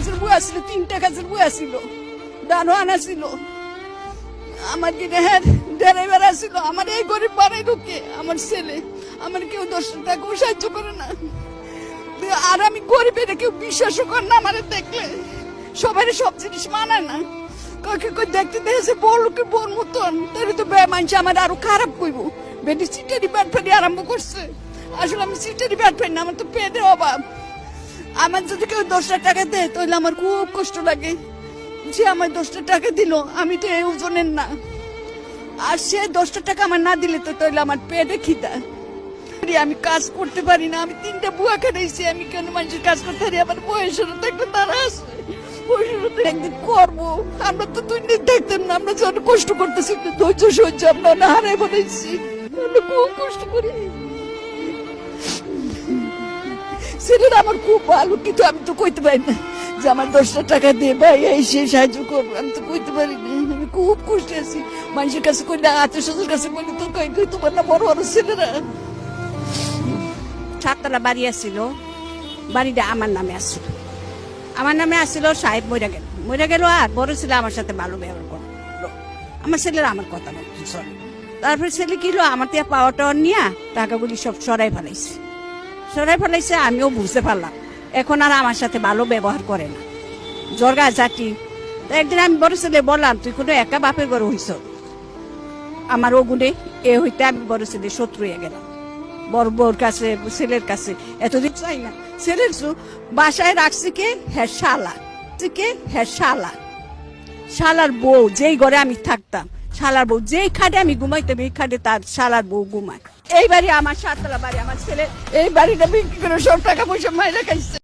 গাছের বই আসছিল, 3টা গাছের বই আসছিল, ডানো আনা ছিল, আমার কি ড্রাইভার আসছিল, আমার এই গরিব বাড়াই ঢুকে আমার ছেলে, আমার কেউ 10 টাকা সাহায্য করে না। আর আমি গরিব, এটা কেউ বিশ্বাসও করে না। আমার দেখলে সবাই সব জিনিস মানায় না, কাকে দেখতে দেখেছে বড় লোকের বোন মতন, তাহলে তো মানছে আমার আরো খারাপ কইব। বেটি সিটারি ব্যাট ফেটি আরম্ভ করছে। আসলে আমি সিটারি ব্যাট ফেটি না, আমার তো পেটের অভাব। আমার যদি কেউ 10 টাকা দেয় তাহলে আমার খুব কষ্ট লাগে। যে আমার 10 টাকা দিল, আমি তো এই ওজনের না, আর সে 10 টাকা আমার না দিলে তো তাহলে আমার পেটে খিদা। আমি কাজ করতে পারি না, আমি 3টা বুয়া খাটাইছি, আমি কেন মানুষের কাজ করতে পারি? আমার বয়সের একটা তারা আছে, একদিন করবো। আমরা তো 2 দিন থাকতাম না, আমরা যখন কষ্ট করতেছি ধৈর্য সহ্য আমরা না হারাই বলেছি, আমরা খুব কষ্ট করি। ছেলেরা আমার খুব ভালো, কিন্তু আমি তো কইতে পারি না যে আমার 10 টাকা দিয়ে ভাই এই সে সাহায্য করবো, আমি তো কইতে পারি না। আমি খুব কষ্টে আছি, মানুষের কাছে কইলে, আত্মীয় স্বজনের কাছে কইলে তো কই তোমার না বড় বড় ছেলেরা। 7তলা বাড়ি আসছিল, বাড়িটা আমার নামে আসছিল, আমার নামে আসছিল। সাহেব মরে গেল আর বড় ছেলে আমার সাথে ভালো ব্যবহার করলো। আমার ছেলেরা আমার কথা বলছে, তারপরে ছেলে কি হলো, আমার দিয়ে পাওয়ার টাওয়ার নিয়ে টাকাগুলি সব সরাই ফেলাইছে। আমিও বুঝতে পারলাম এখন আর আমার সাথে ভালো ব্যবহার করে না, জর্গা জাতি। একদিন আমি বড় ছেলে বললাম, তুই কোনো একা বাপের ঘরে হইছ, আমার ওগুনে এ হইতে আমি বড় ছেলে শত্রু হয়ে গেলাম। বড় বউর কাছে, ছেলের কাছে এতদিন চাই না। ছেলের বাসায় রাখছি কে? হ্যাঁ শালা, শালার বউ যেই ঘরে আমি থাকতাম, শালার বউ যেই খাটে আমি ঘুমাইতাম, এই খাটে তার শালার বউ ঘুমায়। এই বাড়ি আমার 7তলা বাড়ি, আমার ছেলে এই বাড়িটা বিক্রি করে সব টাকা পয়সা মাইরা খাইছে।